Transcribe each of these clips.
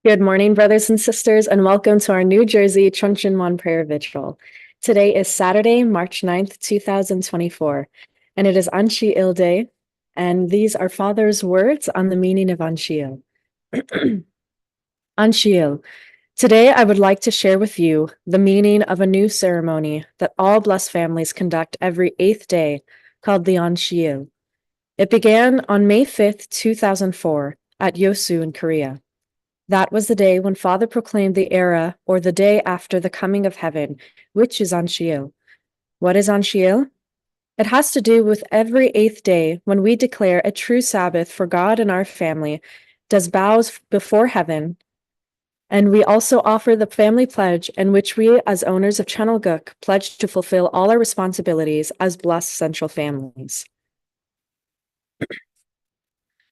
Good morning, brothers and sisters, and welcome to our New Jersey Cheon prayer vigil. Today is Saturday, March 9th, 2024, and it is Anil Day, and these are Father's words on the meaning of Anil. Anil. Today, I would like to share with you the meaning of a new ceremony that all blessed families conduct every 8th day, called the Anil. It began on May 5th, 2004, at Yosu in Korea. That was the day when Father proclaimed the era, or the day after the coming of heaven, which is Anil. What is Anil? It has to do with every 8th day when we declare a true Sabbath for God and our family, does bows before heaven, and we also offer the family pledge in which we, as owners of Cheon pledge to fulfill all our responsibilities as blessed central families.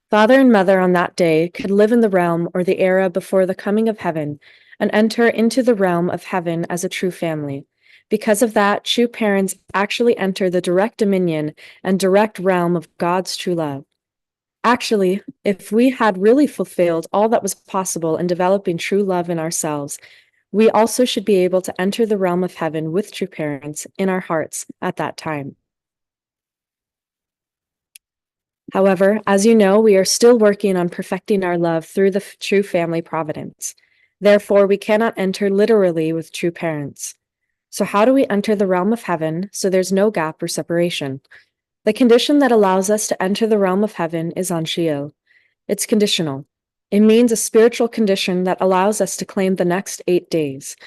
Father and mother on that day could live in the realm or the era before the coming of heaven and enter into the realm of heaven as a true family. Because of that, true parents actually enter the direct dominion and direct realm of God's true love. Actually, if we had really fulfilled all that was possible in developing true love in ourselves, we also should be able to enter the realm of heaven with true parents in our hearts at that time. However, as you know, we are still working on perfecting our love through the true family providence. Therefore, we cannot enter literally with true parents. So how do we enter the realm of heaven so there's no gap or separation? The condition that allows us to enter the realm of heaven is Anil. It's conditional. It means a spiritual condition that allows us to claim the next 8 days.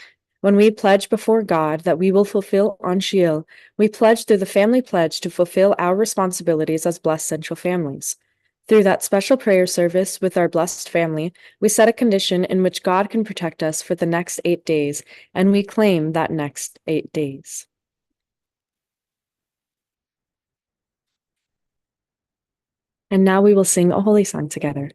When we pledge before God that we will fulfill Anil, we pledge through the family pledge to fulfill our responsibilities as blessed central families. Through that special prayer service with our blessed family, we set a condition in which God can protect us for the next 8 days, and we claim that next 8 days. And now we will sing a holy song together.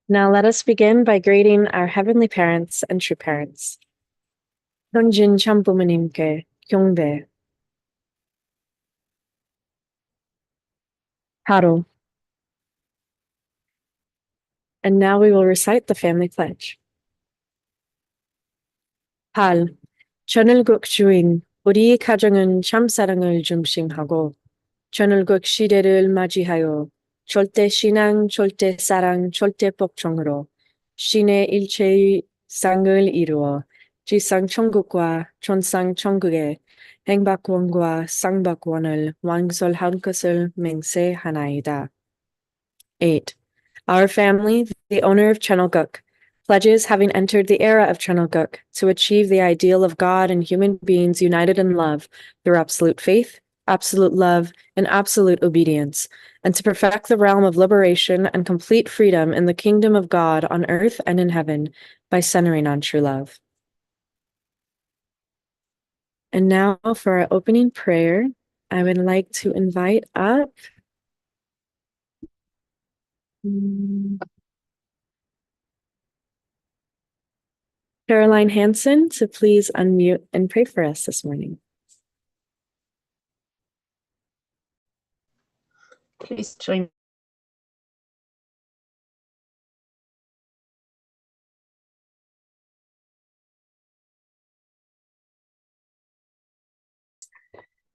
Now let us begin by greeting our heavenly parents and true parents. 현진 참부모님께 경배. 하루. And now we will recite the family pledge. 발. 전일국 주인, 우리 가정은 참사랑을 중심하고 전일국 시대를 맞이하여 절대 신앙, 절대 사랑, 절대 복종으로 신의 일체의 상을 이루어 지상 천국과 전상 천국의 행박원과 상박원을 왕설할 것을 맹세하나이다. 8. Our family, the owner of Chenalguk, pledges having entered the era of Chenalguk to achieve the ideal of God and human beings united in love through absolute faith, absolute love, and absolute obedience, and to perfect the realm of liberation and complete freedom in the kingdom of God on earth and in heaven by centering on true love. And now for our opening prayer, I would like to invite up Caroline Hansen to please unmute and pray for us this morning. Please join.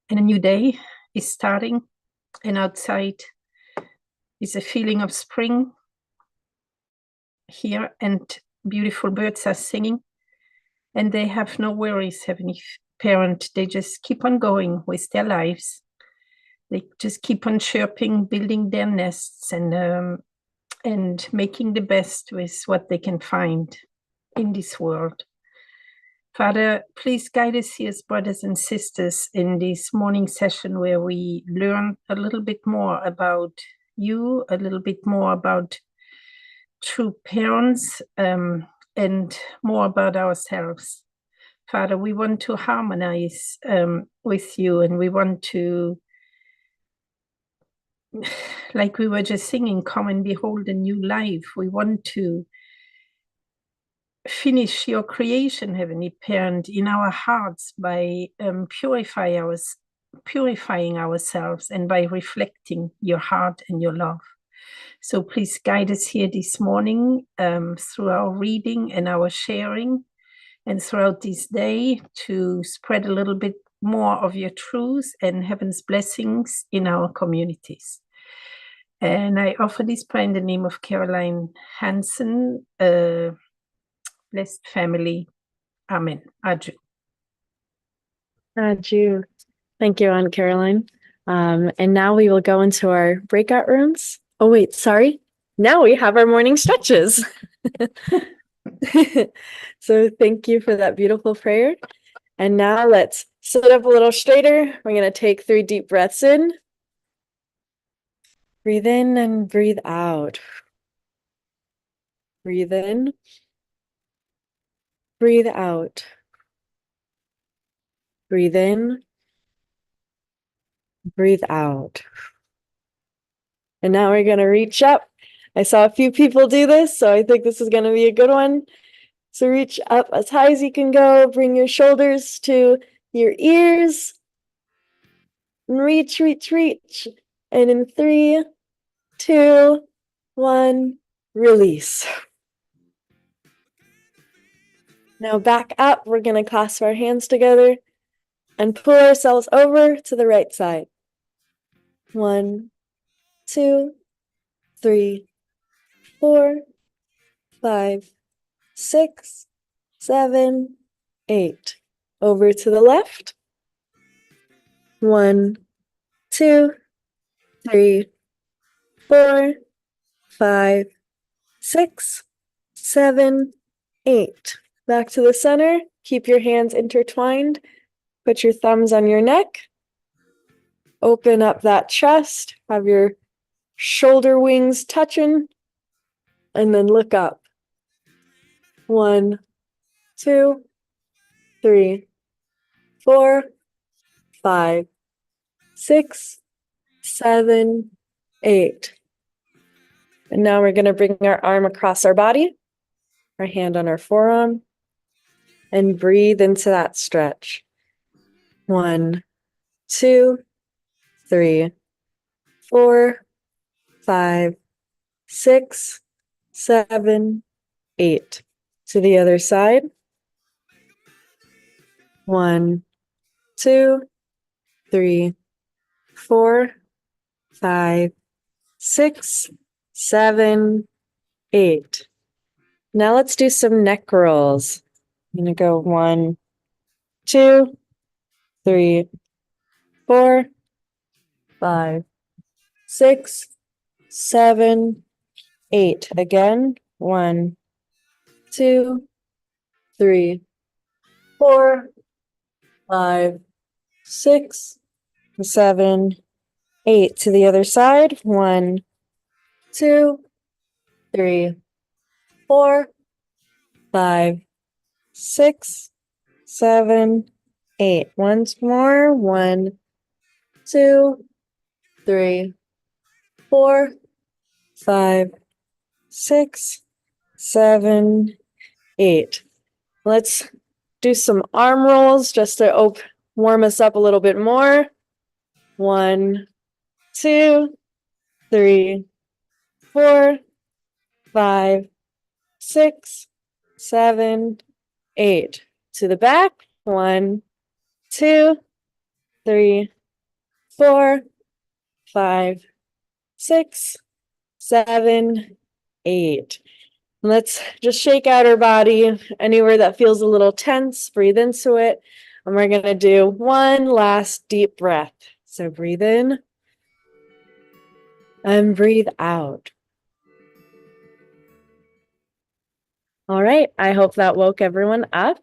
And a new day is starting, and outside is a feeling of spring here, and beautiful birds are singing, and they have no worries, Heavenly Parent. They just keep on going with their lives. They just keep on chirping, building their nests, and making the best with what they can find in this world. Father, please guide us here as brothers and sisters in this morning session where we learn a little bit more about you, a little bit more about true parents, and more about ourselves. Father, we want to harmonize with you, and we want to, like we were just singing, come and behold a new life. We want to finish your creation, Heavenly Parent, in our hearts by purifying ourselves and by reflecting your heart and your love. So please guide us here this morning through our reading and our sharing, and throughout this day to spread a little bit more of your truth and heaven's blessings in our communities. And I offer this prayer in the name of Caroline Hansen, blessed family. Amen. Adieu. Adieu. Thank you, Aunt Caroline. And now we will go into our breakout rooms. Oh, wait, sorry. Now we have our morning stretches. So thank you for that beautiful prayer. And now let's sit up a little straighter. We're going to take 3 deep breaths in. Breathe in and breathe out. Breathe in. Breathe out. Breathe in. Breathe out. And now we're going to reach up. I saw a few people do this, so I think this is going to be a good one. So reach up as high as you can go. Bring your shoulders to your ears. And reach, reach, reach. And in 3, 2, 1, release. Now back up. We're going to clasp our hands together and pull ourselves over to the right side. 1, 2, 3, 4, 5, 6, 7, 8. Over to the left. 1, 2, 3, 4, 5, 6, 7, 8. Back to the center. Keep your hands intertwined. Put your thumbs on your neck. Open up that chest. Have your shoulder wings touching. And then look up. 1, 2, 3, 4, 5, 6, 7, 8. And now we're going to bring our arm across our body, our hand on our forearm, and breathe into that stretch. 1, 2, 3, 4, 5, 6, 7, 8. To the other side. 1, 2, 3, 4, 5, 6, 7, 8. Now let's do some neck rolls. I'm going to go 1, 2, 3, 4, 5, 6, 7, 8. Again, 1, 2, 3, 4, 5, 6, 7, 8. To the other side. 1, 2, 3, 4, 5, 6, 7, 8. Once more. 1, 2, 3, 4, 5, 6, 7, 8. Let's do some arm rolls just to warm us up a little bit more. 1, 2, 3, 4, 5, 6, 7, 8. To the back. 1, 2, 3, 4, 5, 6, 7, 8. Let's just shake out our body. Anywhere that feels a little tense, breathe into it. And we're going to do one last deep breath. So breathe in and breathe out. All right, I hope that woke everyone up.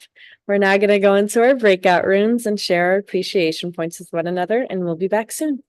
We're now going to go into our breakout rooms and share our appreciation points with one another, and we'll be back soon.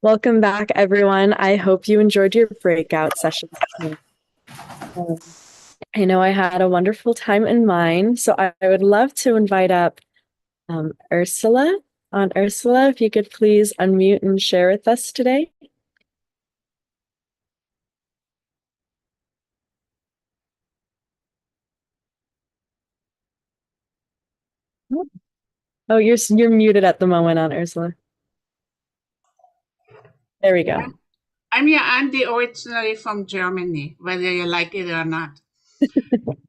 Welcome back, everyone. I hope you enjoyed your breakout session. I know I had a wonderful time in mine, so I would love to invite up Ursula. Ursula, if you could please unmute and share with us today. Oh, you're muted at the moment, Ursula. There we go. I'm your auntie originally from Germany, whether you like it or not.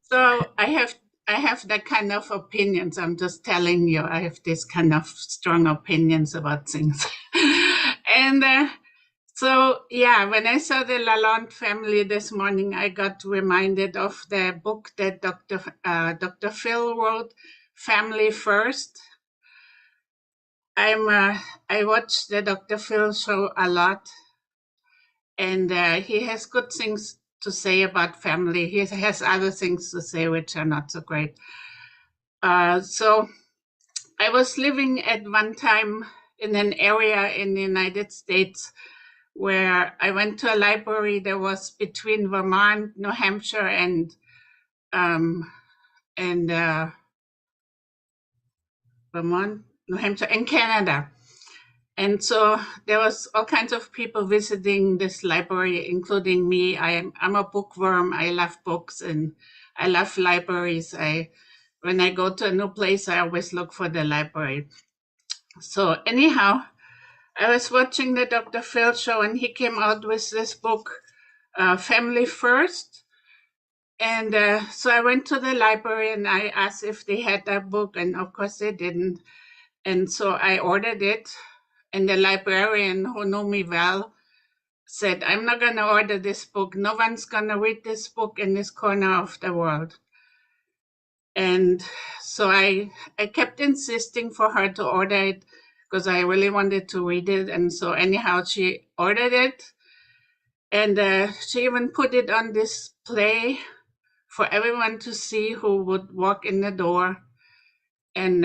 So I have that kind of opinions. I'm just telling you, I have this kind of strong opinions about things. And so, yeah, when I saw the Lalonde family this morning, I got reminded of the book that Dr. Phil wrote, Family First. I watch the Dr. Phil show a lot, and he has good things to say about family. He has other things to say which are not so great. So I was living at one time in an area in the United States where I went to a library that was between Vermont, New Hampshire, and Vermont, New Hampshire, and Canada. And so there was all kinds of people visiting this library, including me. I'm a bookworm. I love books and I love libraries. When I go to a new place, I always look for the library. So anyhow, I was watching the Dr. Phil show, and he came out with this book, Family First. And so I went to the library and I asked if they had that book, and of course they didn't. And so I ordered it. And the librarian, who knew me well, said, I'm not going to order this book. No one's going to read this book in this corner of the world. And so I kept insisting for her to order it because I really wanted to read it. And so anyhow, she ordered it. And she even put it on display for everyone to see who would walk in the door. And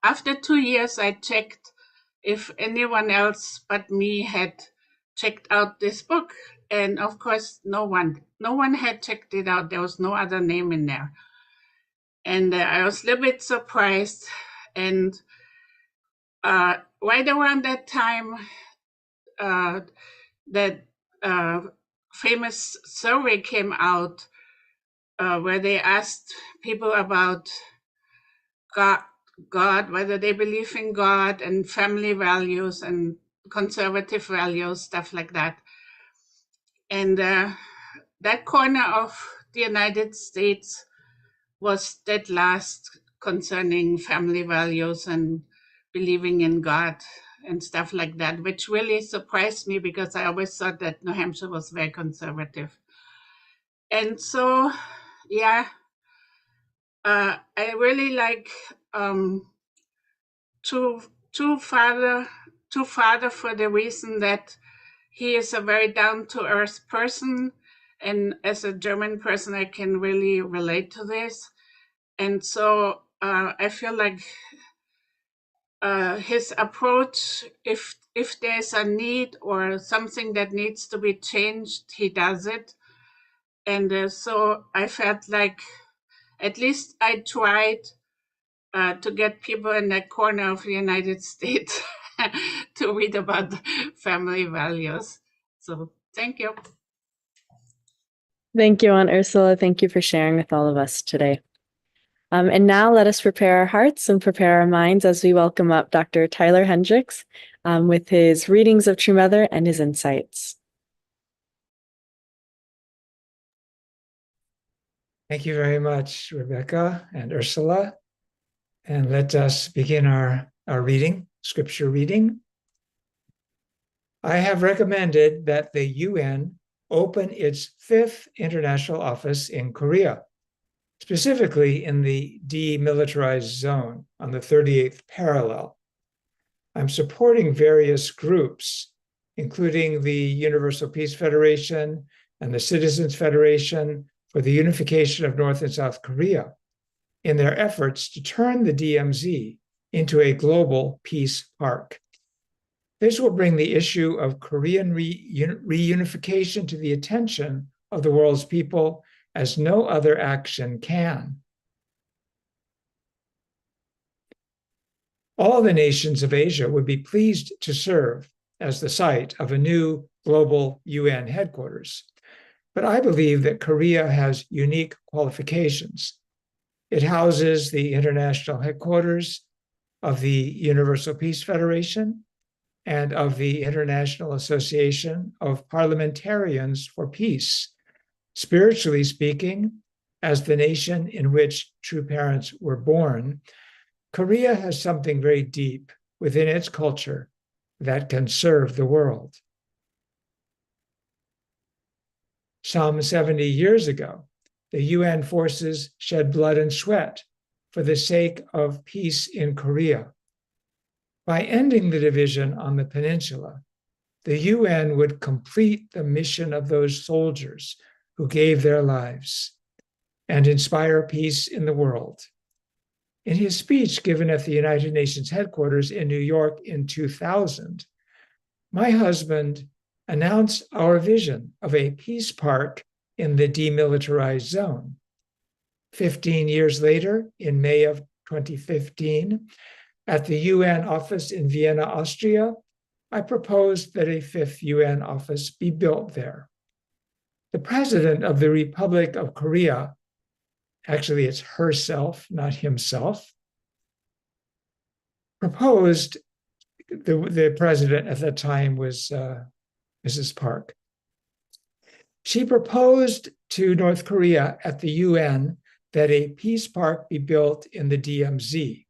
after 2 years, I checked if anyone else but me had checked out this book. And of course, no one had checked it out. There was no other name in there. And I was a little bit surprised. And right around that time, that famous survey came out where they asked people about God, whether they believe in God and family values and conservative values, stuff like that. And that corner of the United States was dead last concerning family values and believing in God and stuff like that, which really surprised me because I always thought that New Hampshire was very conservative. And so, yeah, I really like to father for the reason that he is a very down-to-earth person, and as a German person, I can really relate to this. And so I feel like his approach, if there's a need or something that needs to be changed, he does it. And so I felt like at least I tried to get people in that corner of the United States to read about family values. So thank you. Thank you, Aunt Ursula. Thank you for sharing with all of us today. And now let us prepare our hearts and prepare our minds as we welcome up Dr. Tyler Hendricks with his readings of True Mother and his insights. Thank you very much, Rebecca and Ursula. And let us begin our reading, scripture reading. I have recommended that the UN open its 5th international office in Korea, specifically in the demilitarized zone on the 38th parallel. I'm supporting various groups, including the Universal Peace Federation and the Citizens Federation for the unification of North and South Korea, in their efforts to turn the DMZ into a global peace park. This will bring the issue of Korean reunification to the attention of the world's people as no other action can. All the nations of Asia would be pleased to serve as the site of a new global UN headquarters. But I believe that Korea has unique qualifications. It houses the international headquarters of the Universal Peace Federation and of the International Association of Parliamentarians for Peace. Spiritually speaking, as the nation in which true parents were born, Korea has something very deep within its culture that can serve the world. Some 70 years ago, the UN forces shed blood and sweat for the sake of peace in Korea. By ending the division on the peninsula, the UN would complete the mission of those soldiers who gave their lives and inspire peace in the world. In his speech given at the United Nations headquarters in New York in 2000, my husband announced our vision of a peace park in the demilitarized zone. 15 years later, in May of 2015, at the UN office in Vienna, Austria, I proposed that a fifth UN office be built there. The president of the Republic of Korea, actually it's herself, not himself, proposed, the president at that time was Mrs. Park. She proposed to North Korea at the UN that a peace park be built in the DMZ.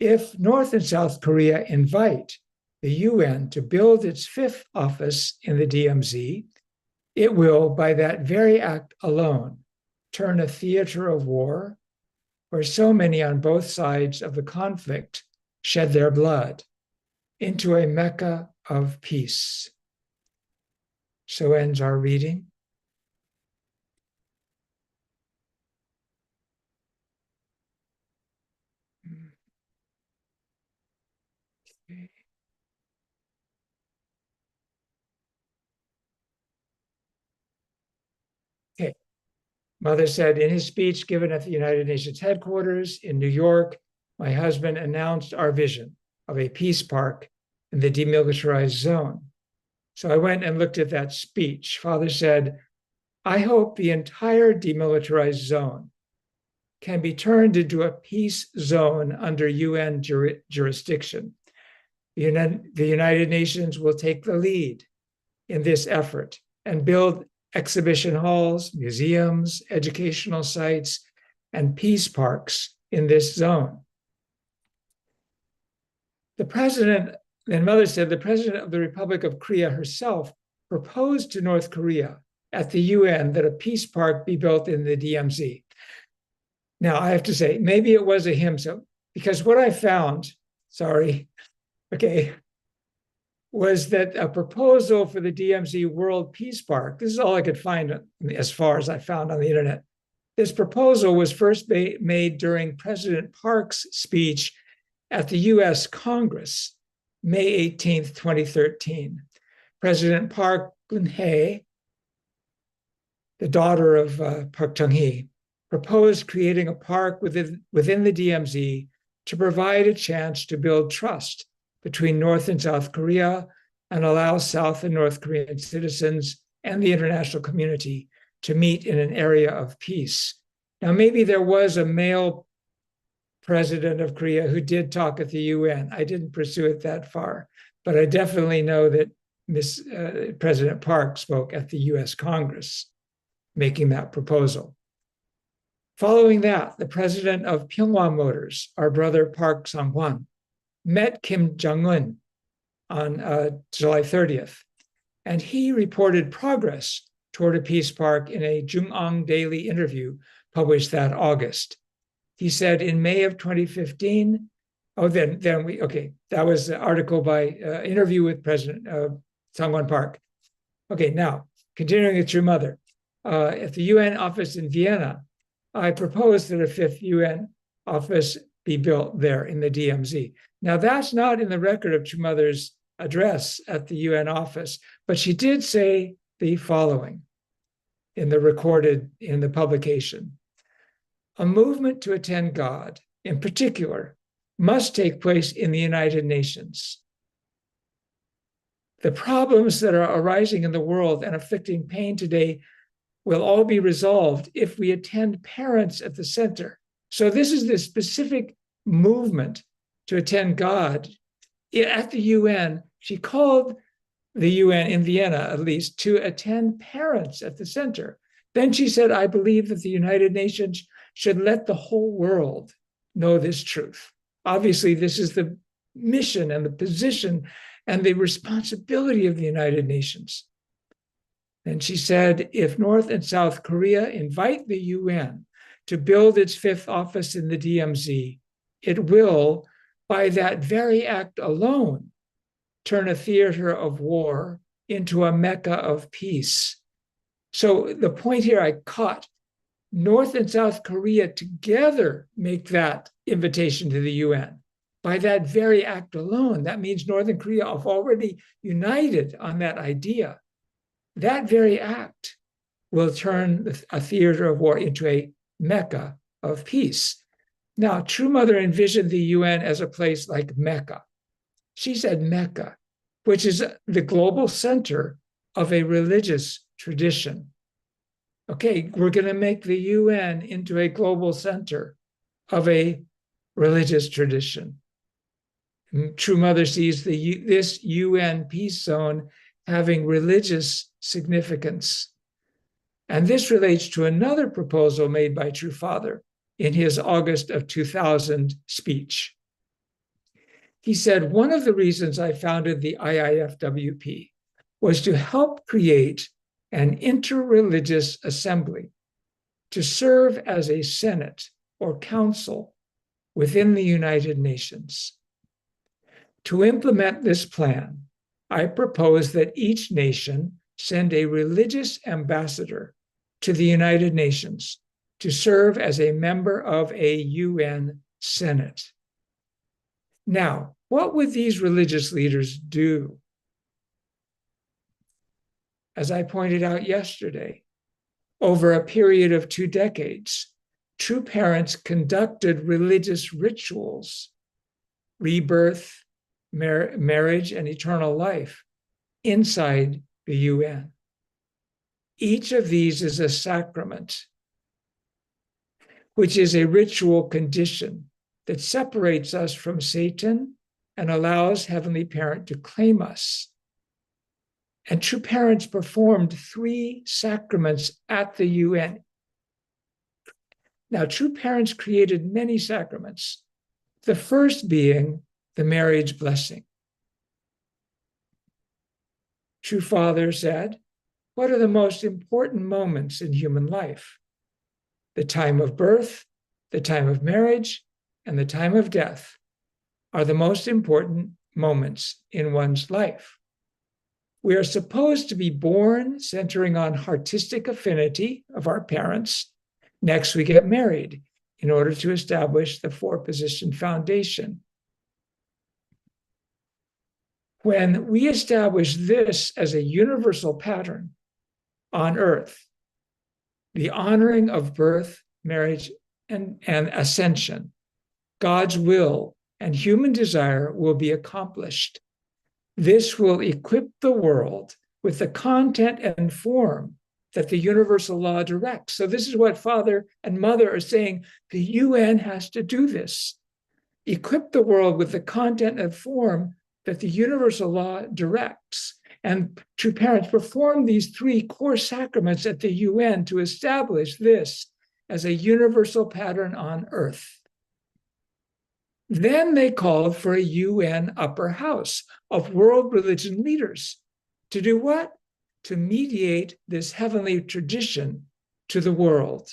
If North and South Korea invite the UN to build its fifth office in the DMZ, it will, by that very act alone, turn a theater of war, where so many on both sides of the conflict shed their blood, into a Mecca of peace. So ends our reading. Okay. Mother said, in his speech given at the United Nations headquarters in New York, my husband announced our vision of a peace park in the demilitarized zone. So I went and looked at that speech. Father said, I hope the entire demilitarized zone can be turned into a peace zone under UN jurisdiction. The United Nations will take the lead in this effort and build exhibition halls, museums, educational sites, and peace parks in this zone. The president, and Mother said, the president of the Republic of Korea herself proposed to North Korea at the UN that a peace park be built in the DMZ. Now, I have to say, maybe it was a him, so, because what I found, was that a proposal for the DMZ World Peace Park, this is all I could find as far as I found on the internet. This proposal was first made during President Park's speech at the US Congress, May 18th, 2013. President Park Geun-hye, the daughter of Park Chung-hee, proposed creating a park within the DMZ to provide a chance to build trust between North and South Korea and allow South and North Korean citizens and the international community to meet in an area of peace. Now, maybe there was a male president of Korea who did talk at the UN. I didn't pursue it that far, but I definitely know that President Park spoke at the US Congress, making that proposal. Following that, the president of Pyeonghwa Motors, our brother Park Sang-hwan, met Kim Jong-un on July 30th, and he reported progress toward a peace park in a Jung-ang Daily interview published that August. He said in May of 2015, that was an article by interview with President Sang-hwan Park. Okay, now, continuing with your mother. At the UN office in Vienna, I proposed that a fifth UN office be built there in the DMZ. Now, that's not in the record of True Mother's address at the UN office, but she did say the following in the publication. A movement to attend God, in particular, must take place in the United Nations. The problems that are arising in the world and afflicting pain today will all be resolved if we attend parents at the center. So this is the specific movement to attend God. At the UN, she called the UN in Vienna, at least, to attend parents at the center. Then she said, I believe that the United Nations should let the whole world know this truth. Obviously, this is the mission and the position and the responsibility of the United Nations. And she said, if North and South Korea invite the UN to build its fifth office in the DMZ, it will, by that very act alone, turn a theater of war into a Mecca of peace. So the point here I caught, North and South Korea together make that invitation to the UN. By that very act alone, that means North and Korea have already united on that idea. That very act will turn a theater of war into a Mecca of peace. Now, True Mother envisioned the UN as a place like Mecca. She said Mecca, which is the global center of a religious tradition. Okay, we're going to make the UN into a global center of a religious tradition. True Mother sees this UN peace zone having religious significance. And this relates to another proposal made by True Father in his August of 2000 speech. He said, one of the reasons I founded the IIFWP was to help create an interreligious assembly to serve as a Senate or council within the United Nations. To implement this plan, I propose that each nation send a religious ambassador to the United Nations to serve as a member of a UN Senate. Now, what would these religious leaders do? As I pointed out yesterday, over a period of 2 decades, True Parents conducted religious rituals, rebirth, marriage, and eternal life inside the UN. Each of these is a sacrament, which is a ritual condition that separates us from Satan and allows Heavenly Parent to claim us. And True Parents performed 3 sacraments at the UN. Now, True Parents created many sacraments, the first being the marriage blessing. True Father said, what are the most important moments in human life? The time of birth, the time of marriage, and the time of death are the most important moments in one's life. We are supposed to be born centering on heartistic affinity of our parents. Next, we get married in order to establish the 4-position foundation. When we establish this as a universal pattern on earth, the honoring of birth, marriage, and ascension, God's will and human desire will be accomplished. This will equip the world with the content and form that the universal law directs. So this is what Father and Mother are saying. The UN has to do this. Equip the world with the content and form that the universal law directs. And True Parents perform these 3 core sacraments at the UN to establish this as a universal pattern on earth. Then they called for a UN upper house of world religion leaders to do what? To mediate this heavenly tradition to the world.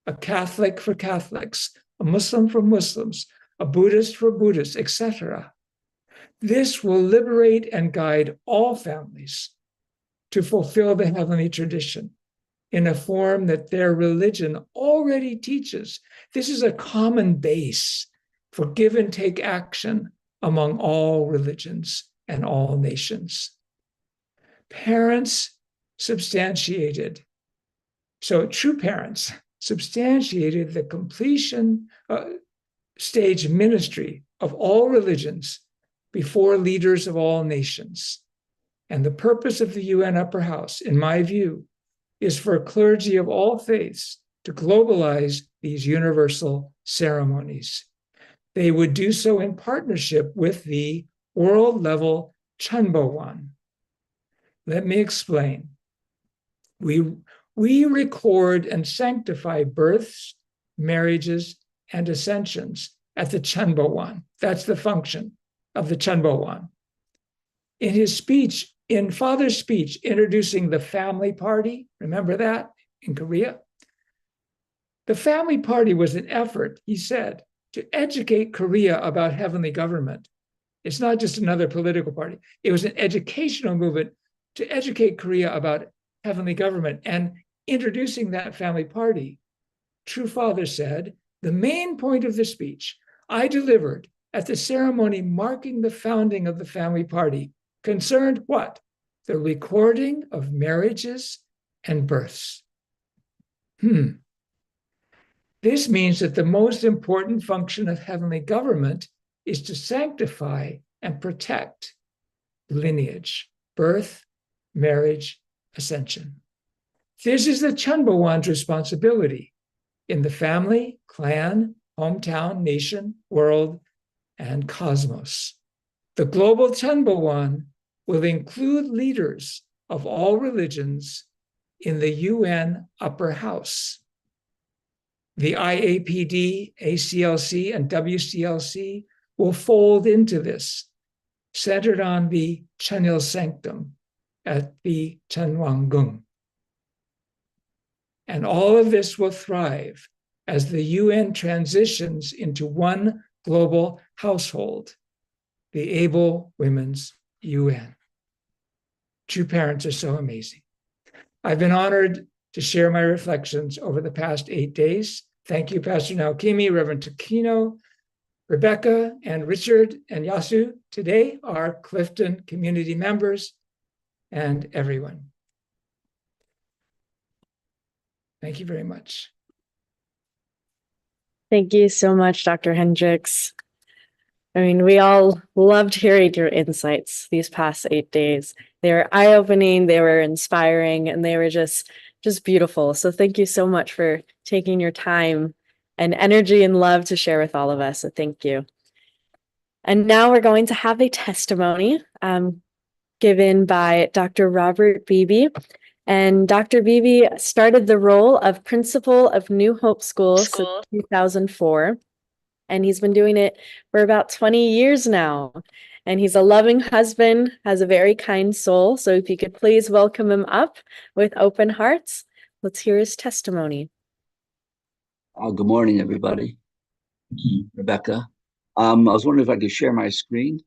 A Catholic for Catholics, a Muslim for Muslims, a Buddhist for Buddhists, etc. This will liberate and guide all families to fulfill the heavenly tradition in a form that their religion already teaches. This is a common base for give and take action among all religions. and all nations. Parents substantiated. So true parents substantiated the completion stage ministry of all religions before leaders of all nations. And the purpose of the UN Upper House, in my view, is for clergy of all faiths to globalize these universal ceremonies. They would do so in partnership with the world-level Chunbowan. Let me explain. We record and sanctify births, marriages, and ascensions at the Chunbowan. That's the function of the Chunbowan. In his speech, in Father's speech, introducing the family party, remember that in Korea? The family party was an effort, he said, to educate Korea about heavenly government. It's not just another political party. It was an educational movement to educate Korea about heavenly government. And introducing that family party, True Father said, the main point of the speech I delivered at the ceremony marking the founding of the family party concerned what? The recording of marriages and births. This means that the most important function of heavenly government is to sanctify and protect lineage, birth, marriage, ascension. This is the Chunbowan's responsibility in the family, clan, hometown, nation, world, and cosmos. The global Chunbowan will include leaders of all religions in the UN Upper House. The IAPD, ACLC, and WCLC will fold into this, centered on the Chunil Sanctum at the Chunwanggung. And all of this will thrive as the UN transitions into one global household, the Able Women's UN. True parents are so amazing. I've been honored to share my reflections over the past 8 days. Thank you, Pastor Naokimi, Reverend Takino, Rebecca, and Richard, and Yasu. Today, our Clifton community members, and everyone. Thank you very much. Thank you so much, Dr. Hendricks. I mean, we all loved hearing your insights these past 8 days. They were eye-opening, they were inspiring, and they were just beautiful. So thank you so much for taking your time and energy and love to share with all of us. So thank you. And now we're going to have a testimony given by Dr. Robert Beebe. And Dr. Beebe started the role of principal of New Hope School since 2004. And he's been doing it for about 20 years now. And he's a loving husband, has a very kind soul. So if you could please welcome him up with open hearts, let's hear his testimony. Good morning, everybody. Rebecca. I was wondering if I could share my screen.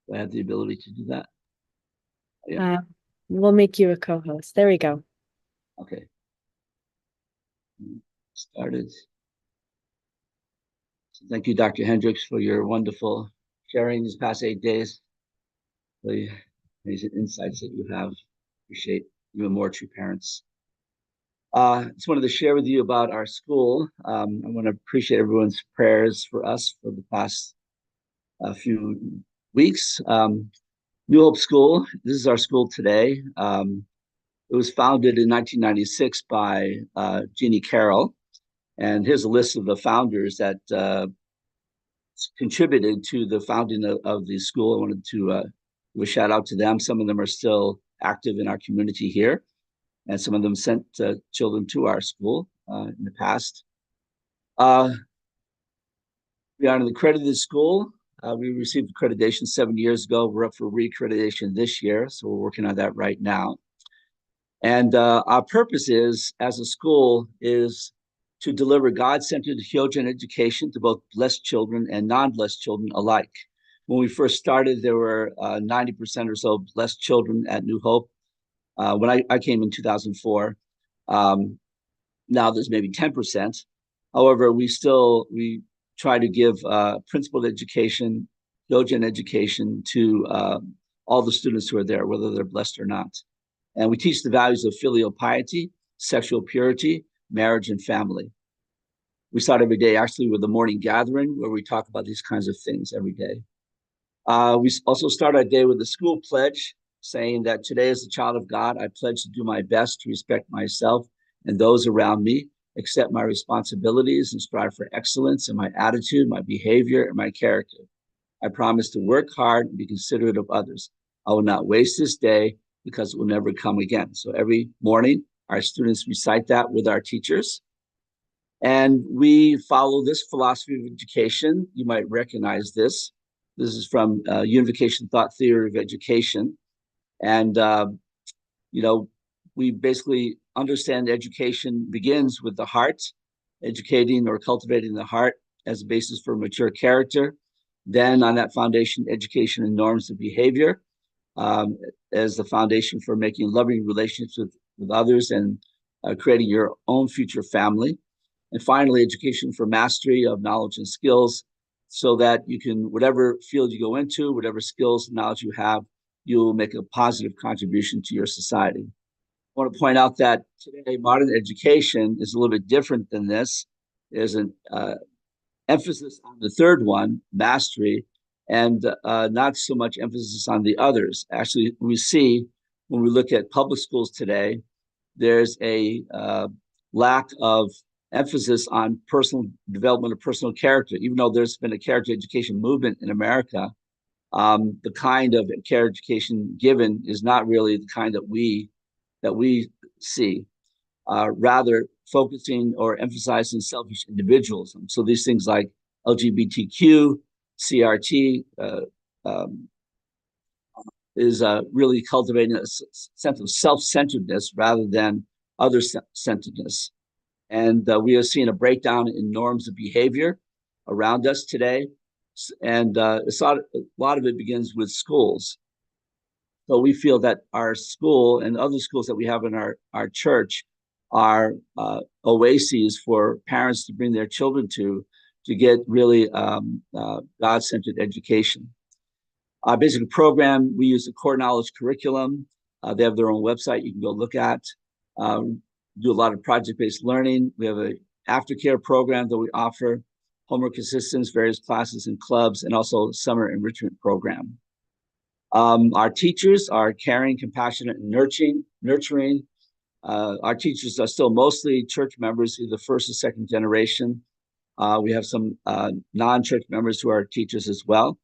Do I have the ability to do that? Yeah. We'll make you a co-host. There we go. Okay. Started. So thank you, Dr. Hendricks, for your wonderful sharing these past 8 days. The amazing insights that you have. Appreciate even more, true parents. Just wanted to share with you about our school. I want to appreciate everyone's prayers for us for the past few weeks. New Hope School, this is our school today. It was founded in 1996 by Jeannie Carroll. And here's a list of the founders that contributed to the founding of the school. I wanted to give a shout out to them. Some of them are still active in our community here, and some of them sent children to our school in the past. We are an accredited school. We received accreditation 7 years ago. We're up for reaccreditation this year, so we're working on that right now. And our purpose is, as a school, is to deliver God-centered Hyogen education to both blessed children and non-blessed children alike. When we first started, there were 90% or so blessed children at New Hope. When I came in 2004, now there's maybe 10%. However, we try to give principled education Yogen education to all the students who are there, whether they're blessed or not. And we teach the values of filial piety, sexual purity, marriage, and family. We start every day actually with a morning gathering where we talk about these kinds of things every day. We also start our day with a school pledge saying that today, as a child of God, I pledge to do my best to respect myself and those around me, accept my responsibilities, and strive for excellence in my attitude, my behavior, and my character. I promise to work hard and be considerate of others. I will not waste this day because it will never come again. So every morning, our students recite that with our teachers. And we follow this philosophy of education. You might recognize this. This is from Unification Thought Theory of Education. And, we basically understand education begins with the heart, educating or cultivating the heart as a basis for mature character. Then on that foundation, education and norms of behavior as the foundation for making loving relationships with others and creating your own future family. And finally, education for mastery of knowledge and skills so that you can, whatever field you go into, whatever skills and knowledge you have, you'll make a positive contribution to your society. I want to point out that today, modern education is a little bit different than this. There's an emphasis on the third one, mastery, and not so much emphasis on the others. Actually, we see when we look at public schools today, there's a lack of emphasis on personal development of personal character. Even though there's been a character education movement in America, the kind of character education given is not really the kind that we see. Rather focusing or emphasizing selfish individualism. So these things like LGBTQ, CRT is really cultivating a sense of self-centeredness rather than other-centeredness. And we are seeing a breakdown in norms of behavior around us today. And a lot of it begins with schools. So we feel that our school and other schools that we have in our church are oases for parents to bring their children to get really God-centered education. Our basic program, we use a core knowledge curriculum. They have their own website you can go look at. Do a lot of project-based learning. We have an aftercare program that we offer, homework assistance, various classes and clubs, and also summer enrichment program. Our teachers are caring, compassionate, and nurturing. Our teachers are still mostly church members, either first or second generation. We have some non-church members who are teachers as well.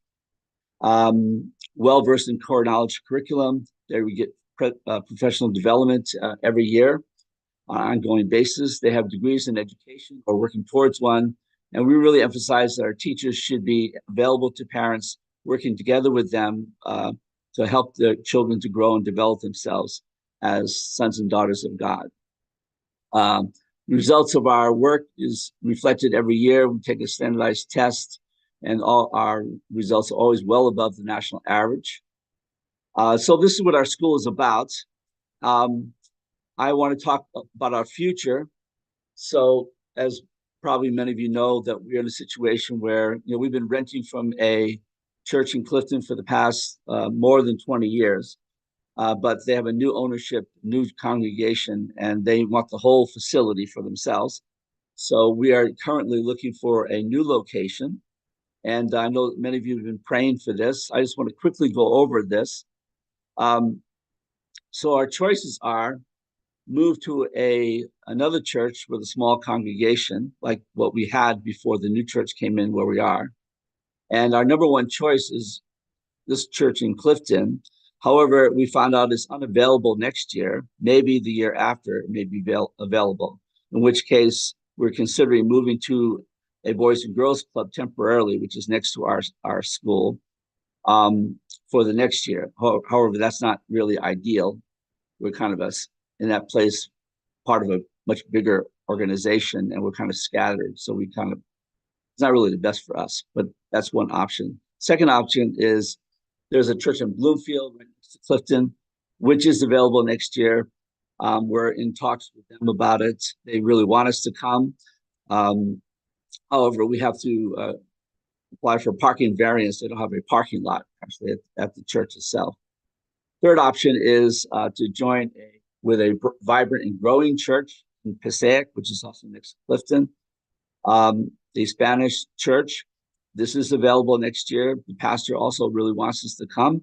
Well-versed in core knowledge curriculum. There we get professional development every year on an ongoing basis. They have degrees in education or working towards one. And we really emphasize that our teachers should be available to parents, working together with them to help their children to grow and develop themselves as sons and daughters of God. Results of our work is reflected every year. We take a standardized test, and all our results are always well above the national average. So this is what our school is about. I want to talk about our future. So as probably many of you know, that we're in a situation where we've been renting from a church in Clifton for the past more than 20 years. But they have a new ownership, new congregation, and they want the whole facility for themselves. So we are currently looking for a new location. And I know many of you have been praying for this. I just want to quickly go over this. So our choices are move to another church with a small congregation, like what we had before the new church came in where we are. And our number one choice is this church in Clifton. However, we found out it's unavailable next year. Maybe the year after it may be available, in which case we're considering moving to a Boys and Girls Club temporarily, which is next to our school, for the next year. However, that's not really ideal. We're kind of in that place, part of a much bigger organization, and we're kind of scattered. So it's not really the best for us, but that's one option. Second option is there's a church in Bloomfield, right next to Clifton, which is available next year. We're in talks with them about it. They really want us to come. However, we have to apply for parking variance. They don't have a parking lot actually at the church itself. Third option is to join with a vibrant and growing church in Passaic, which is also next to Clifton. The Spanish church. This is available next year. The pastor also really wants us to come.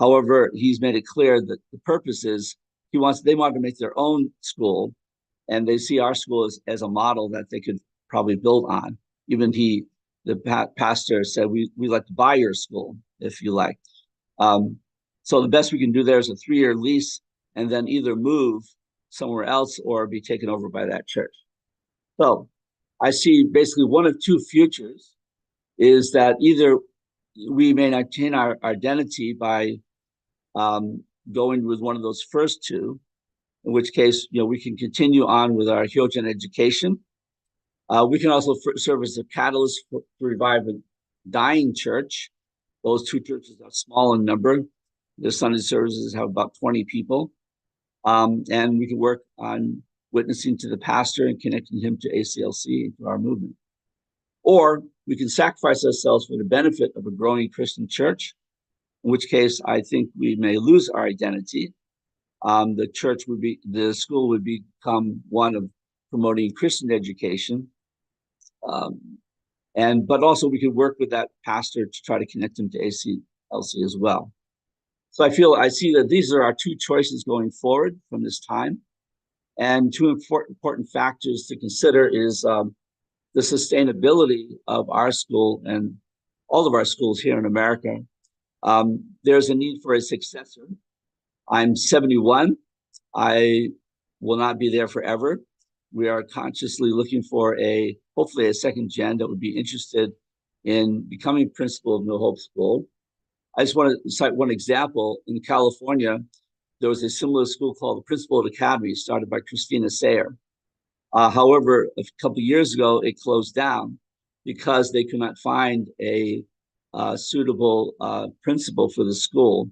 However, he's made it clear that the purpose is they want to make their own school, and they see our school as a model that they could probably build on. Even the pastor said, we'd like to buy your school if you like. So the best we can do there is a 3-year lease and then either move somewhere else or be taken over by that church. So I see basically one of two futures is that either we may maintain our identity by going with one of those first two, in which case, we can continue on with our Hyojin education. We can also serve as a catalyst to revive a dying church. Those two churches are small in number. The Sunday services have about 20 people. And we can work on witnessing to the pastor and connecting him to ACLC, to our movement. Or we can sacrifice ourselves for the benefit of a growing Christian church, in which case I think we may lose our identity. The school would become one of promoting Christian education. But also we could work with that pastor to try to connect him to ACLC as well. So I see that these are our two choices going forward from this time. And two important factors to consider is the sustainability of our school and all of our schools here in America. There's a need for a successor. I'm 71. I will not be there forever. We are consciously looking for hopefully a second gen that would be interested in becoming principal of New Hope School. I just want to cite one example. In California, there was a similar school called the Principal Academy, started by Christina Sayer. However, a couple of years ago, it closed down because they could not find a suitable principal for the school.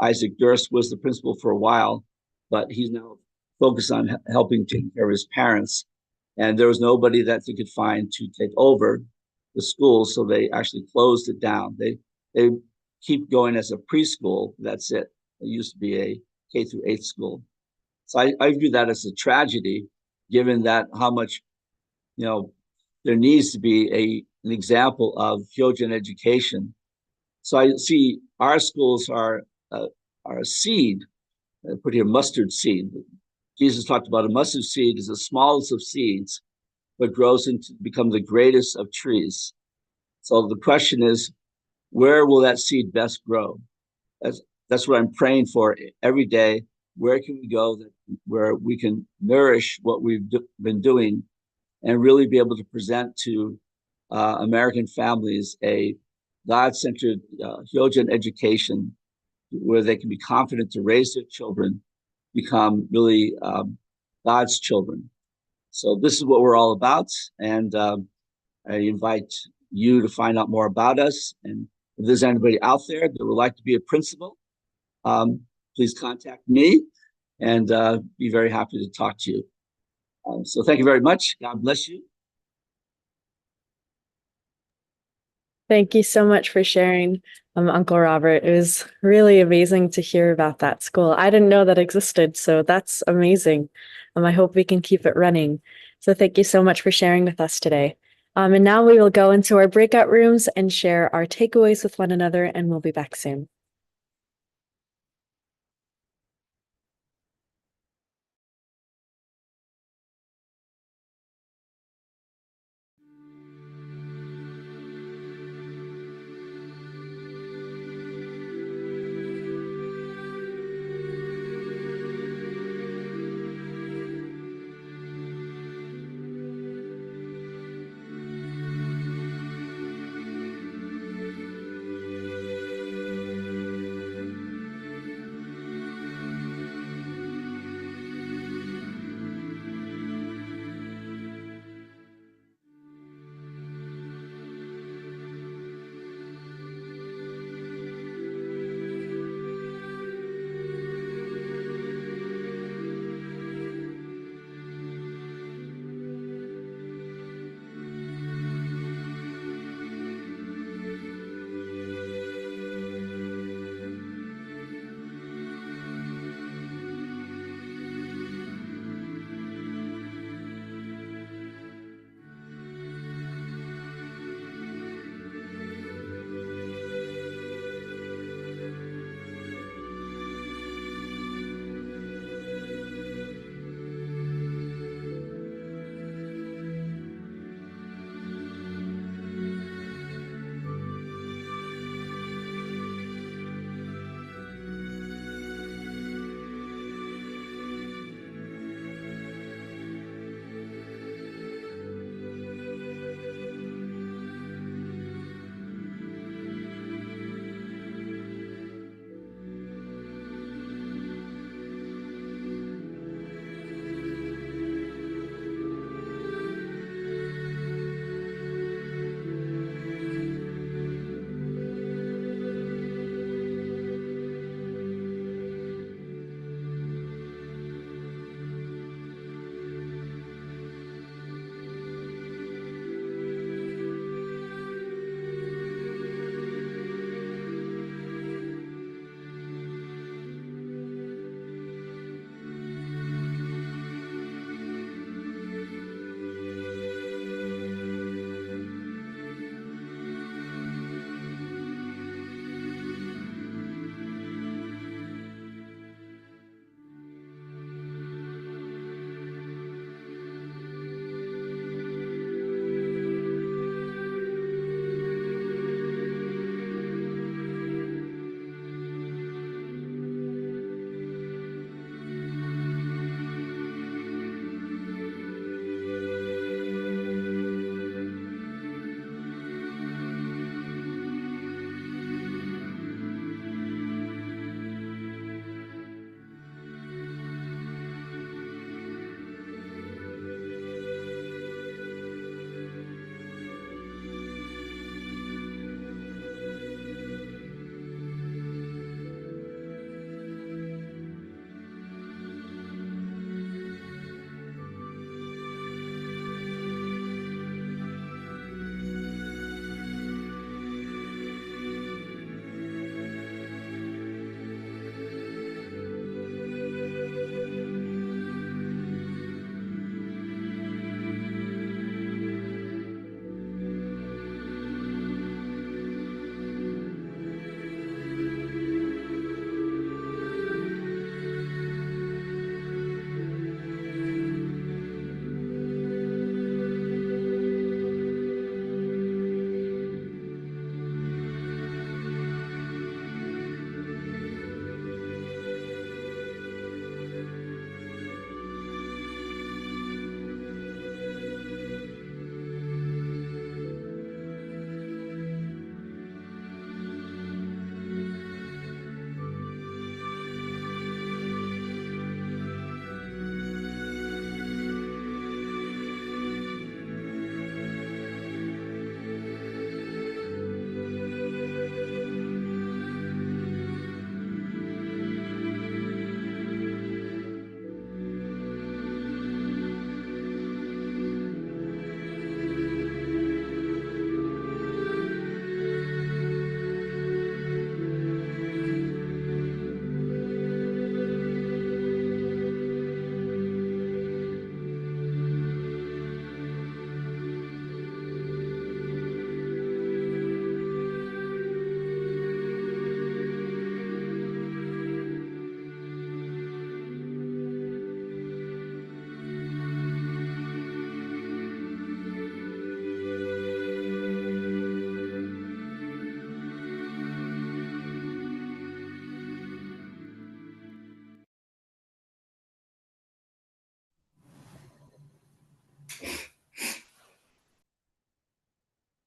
Isaac Durst was the principal for a while, but he's now focused on helping take care of his parents. And there was nobody that they could find to take over the school, so they actually closed it down. They keep going as a preschool. That's it. It used to be a K through 8th school. So I view that as a tragedy, given that how much, there needs to be an example of Hyojin education. So I see our schools are a seed. I put here mustard seed. Jesus talked about a mustard seed is the smallest of seeds, but grows into become the greatest of trees. So the question is, where will that seed best grow? That's what I'm praying for every day. Where can we go where we can nourish what we've been doing and really be able to present to American families a God-centered Hyojin education where they can be confident to raise their children, become really God's children. So this is what we're all about. And I invite you to find out more about us. And if there's anybody out there that would like to be a principal, please contact me and be very happy to talk to you. So thank you very much. God bless you. Thank you so much for sharing, Uncle Robert. It was really amazing to hear about that school. I didn't know that existed, so that's amazing. I hope we can keep it running. So thank you so much for sharing with us today. And now we will go into our breakout rooms and share our takeaways with one another, and we'll be back soon.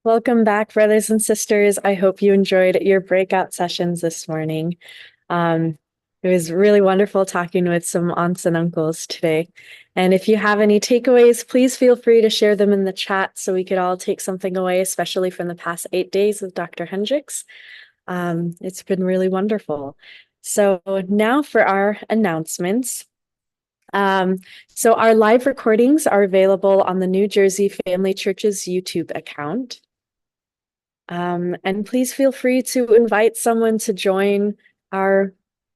Welcome back, brothers and sisters. I hope you enjoyed your breakout sessions this morning. It was really wonderful talking with some aunts and uncles today. And if you have any takeaways, please feel free to share them in the chat so we could all take something away, especially from the past 8 days with Dr. Hendricks. It's been really wonderful. So now for our announcements. So our live recordings are available on the New Jersey Family Church's YouTube account. And please feel free to invite someone to join our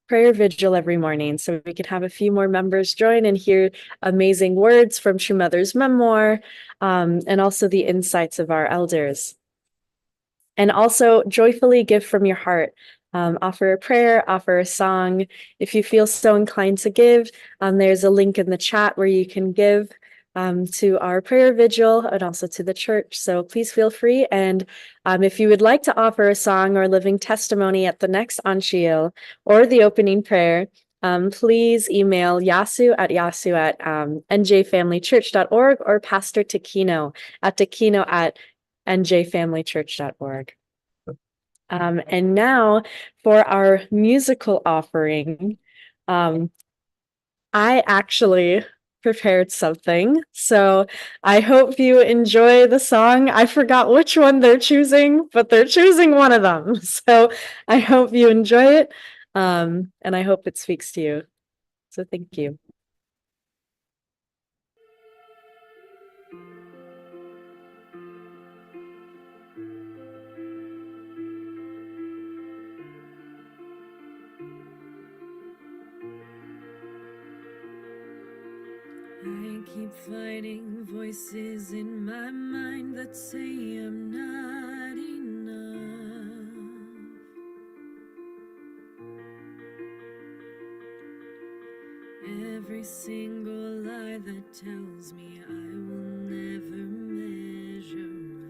prayer vigil every morning so we can have a few more members join and hear amazing words from True Mother's memoir, and also the insights of our elders. And also joyfully give from your heart. Offer a prayer, offer a song. If you feel so inclined to give, there's a link in the chat where you can give to our prayer vigil and also to the church. So please feel free. And if you would like to offer a song or living testimony at the next Anshiel or the opening prayer, please email yasu@njfamilychurch.org or Pastor Takino at njfamilychurch.org. And now for our musical offering, I actually prepared something. So I hope you enjoy the song. I forgot which one they're choosing, but they're choosing one of them. So I hope you enjoy it. And I hope it speaks to you. So thank you. I keep fighting voices in my mind that say I'm not enough. Every single lie that tells me I will never measure up.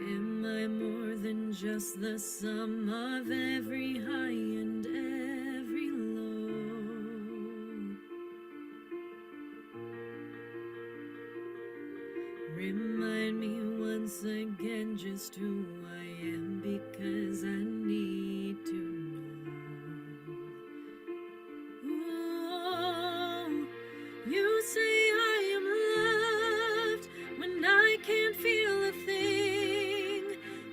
Am I more than just the sum of every high and every low? Remind me once again just who I am, because I need to know. Oh, you say I am loved when I can't feel a thing.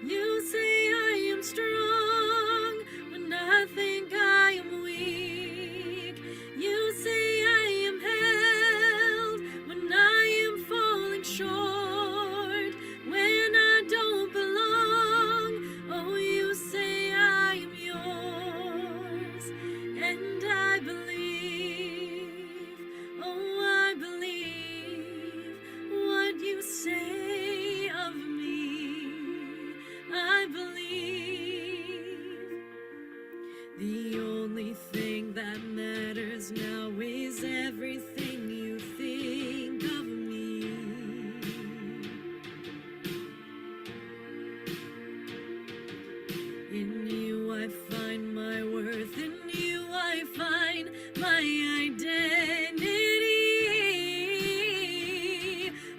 You say I am strong when I think I am weak. You say I am held when I am falling short, when I don't belong. Oh, you say I am yours, and I believe. Oh, I believe what you say of me. I believe. The only thing that matters now is everything you think of me. In you I find my worth, in you I find my identity.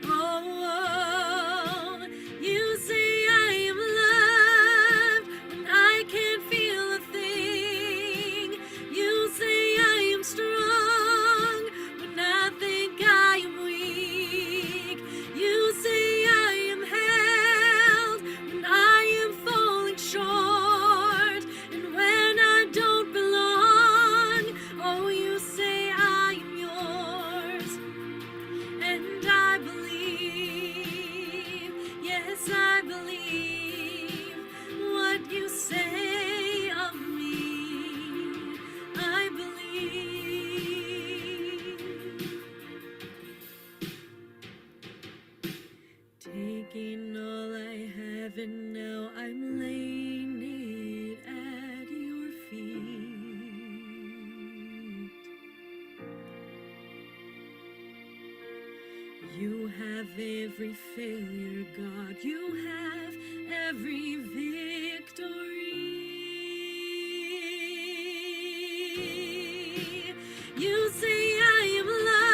Oh, you say I am loved when I can't feel a thing. You say I am strong when I think I am weak. You say I am held when I am falling short, and when I don't belong. Oh, you say I am yours, and I believe. Yes, I believe what you say of me. I believe. Taking all I have, and now I'm laying it at your feet. You have every failure, God. You have every victory. You say I am loved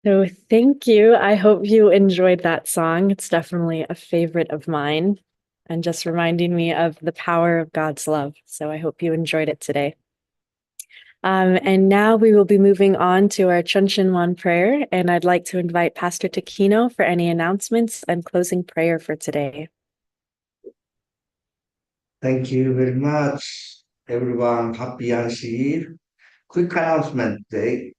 So thank you. I hope you enjoyed that song. It's definitely a favorite of mine and just reminding me of the power of God's love. So I hope you enjoyed it today. And now we will be moving on to our Chunshinwan prayer, and I'd like to invite Pastor Takino for any announcements and closing prayer for today. Thank you very much, everyone. Happy Anshir. Quick announcement today.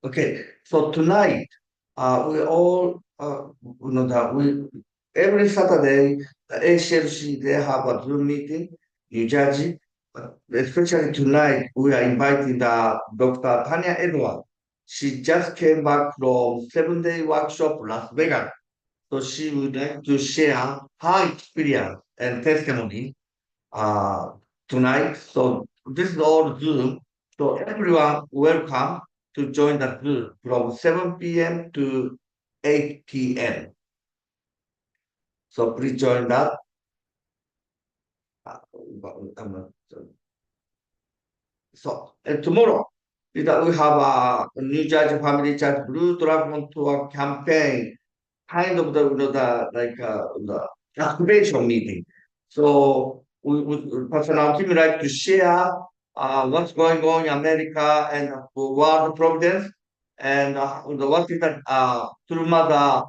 Okay, so tonight, we all know that every Saturday, the HLC, they have a Zoom meeting, New Jersey. But especially tonight, we are inviting the Dr. Tanya Edward. She just came back from 7-day workshop Las Vegas. So she would like to share her experience and testimony tonight. So this is all Zoom. So everyone welcome to join the Zoom from 7 p.m. to 8 p.m. So please join that. So tomorrow is that we have a New Jersey Family Church Blue Dragon Tour campaign, kind of the activation meeting. So Pastor Naoki like to share what's going on in America and world providence, and what is that through mother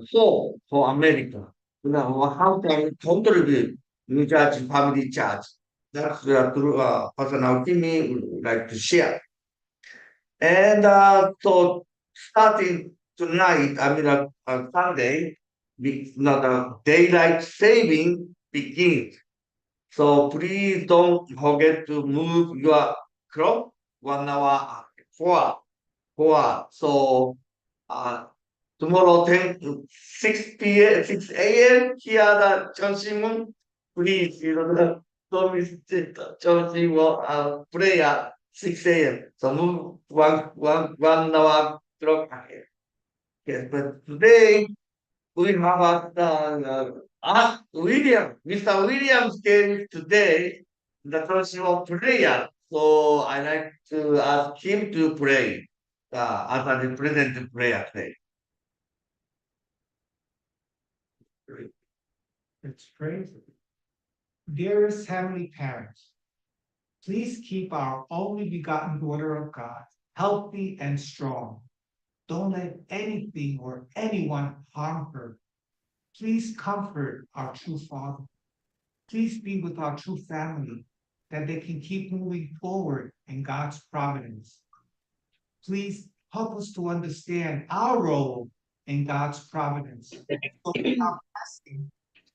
soul for America. How can we contribute New Jersey Family Church? That's through Pastor Naoki would like to share. And so starting tonight, Sunday, the daylight saving begins. So please don't forget to move your clock 1 hour forward. So tomorrow 6 p.m. 6 a.m. here the Cheon, please don't miss the Cheon prayer 6 a.m. So move one hour clock ahead. Yes, but today we have Mr. Williams came today the Cheon prayer. So I like to ask him to pray as a representative prayer today. Let's pray. Dearest Heavenly Parents, please keep our only begotten daughter of God healthy and strong. Don't let anything or anyone harm her. Please comfort our true Father. Please be with our true family that they can keep moving forward in God's providence. Please help us to understand our role in God's providence. So in our blessing,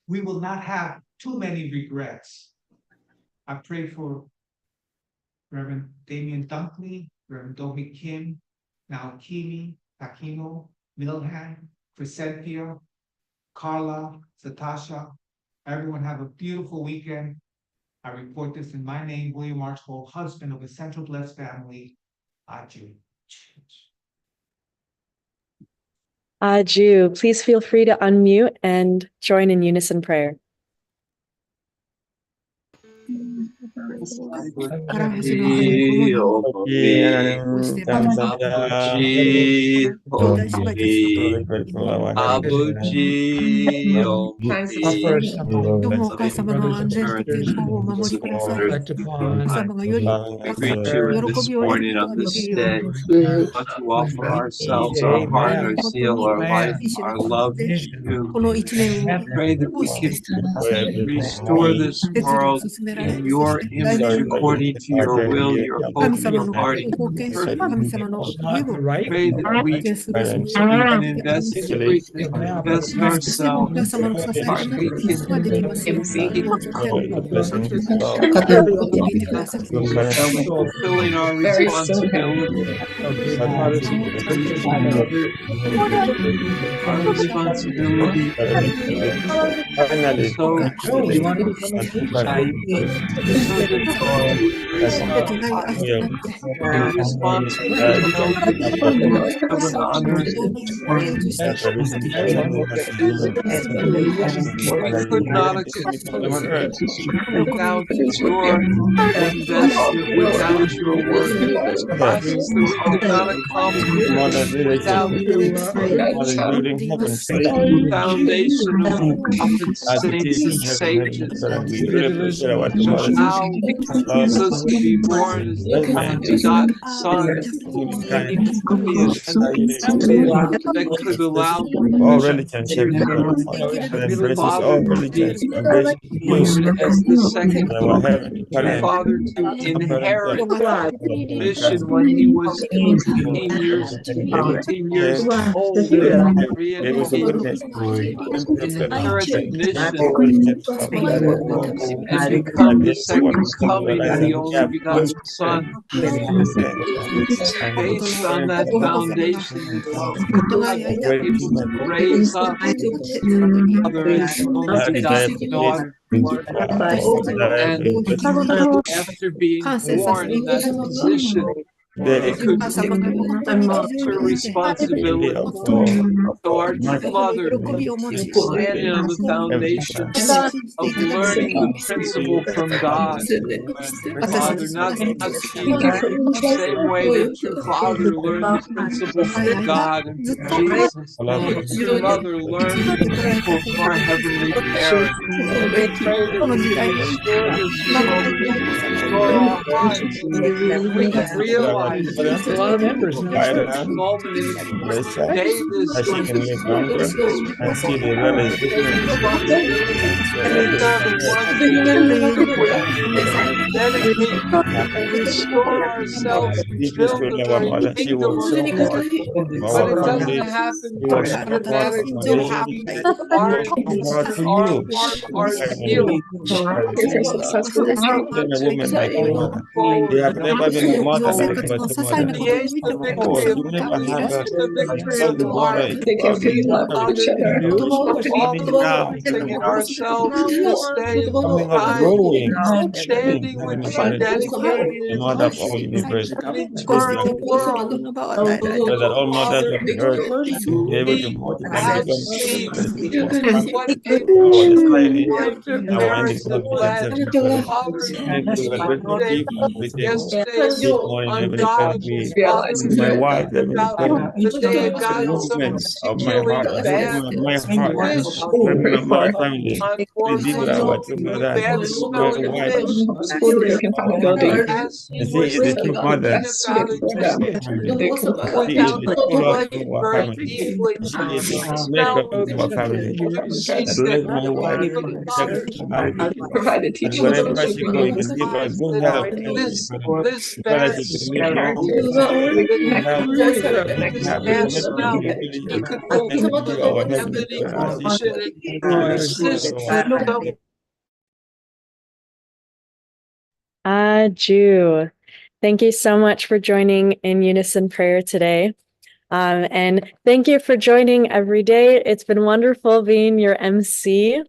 we will not have too many regrets. I pray for Reverend Damian Dunkley, Reverend Domi Kim, Naokimi, Takino, Milhan, Crescentia, Carla, Satasha. Everyone have a beautiful weekend. I report this in my name, William Archibald, husband of a Central Blessed family. Aju. Aju, please feel free to unmute and join in unison prayer. 아버지, 어머니, 아버지, 어머니, 아버지, I greet you this morning on this day. But to offer ourselves, our heart, our zeal, our life, our love to you. Pray that we can restore this world in your image according to your will, your hope, your heart, and your purpose. Pray that we can invest everything, invest ourselves, our fulfilling our responsibility. Our responsibility. So, Your responsibility heaven on earth. We could not accomplish without your investment, without your work. The Bible says that we could not accomplish without your foundation of prophets, saints, and sages. How Jesus to be born as the begotten Son, that could allow the Father as the second Father to inherit mission when he was 18 years old. Inherit the mission and become the second coming of the only begotten Son. Based on that foundation, God is to raise up Father as the only begotten daughter. And after being born in that position, he could her responsibility. So our mother standing on the foundation of learning the principle from God. Father, not the same way that your father learned the principle from God and from Jesus. Your mother learned the principle from our heavenly parent. We pray that you restore this moment, restore our hearts, that we can realize A lot of members in this moment is day this dedicate and restore ourselves to build the very kingdom of the Lord. But it doesn't happen automatically. It happens our zeal. They have never been a mother like you, but a mother. The victory of the heart. In ourselves in this day and time, standing with you, dedicated The mother of all universe. eternal world. That all mothers of the earth will be able to multiply and become What a yesterday, this morning, Heavenly Father, my wife, Heavenly Father, the movements of my heart, my heart, my family, please be with our two mother, my wife. And she is the true mother. She is the true love of our family. She is the makeup of our family. And bless my wife, and wherever she goes, you can give her good health. Father, she can live long. Jew. Thank you so much for joining in unison prayer today. And thank you for joining every day. It's been wonderful being your MC.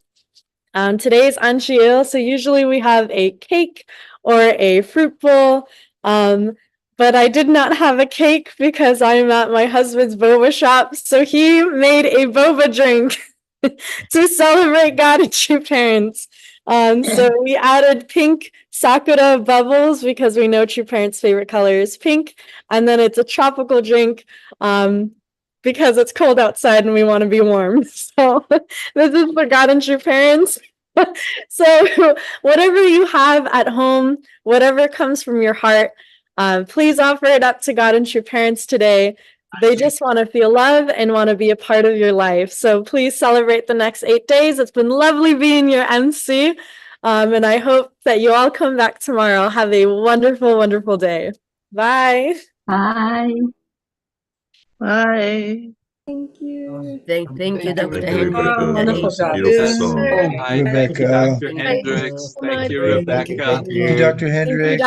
Today is Anil, so usually we have a cake or a fruit bowl. But I did not have a cake because I'm at my husband's boba shop. So he made a boba drink to celebrate God and true parents. So we added pink sakura bubbles because we know true parents' favorite color is pink. And then it's a tropical drink because it's cold outside and we want to be warm. So this is for God and true parents. So whatever you have at home, whatever comes from your heart, please offer it up to God and true parents today. They just want to feel love and want to be a part of your life. So please celebrate the next 8 days. It's been lovely being your MC. And I hope that you all come back tomorrow. Have a wonderful, wonderful day. Bye. Bye. Bye. Thank you. Thank you, Dr. Wonderful job. Rebecca. Dr. Hendricks. Thank you, Rebecca. Thank you, Dr. Hendricks.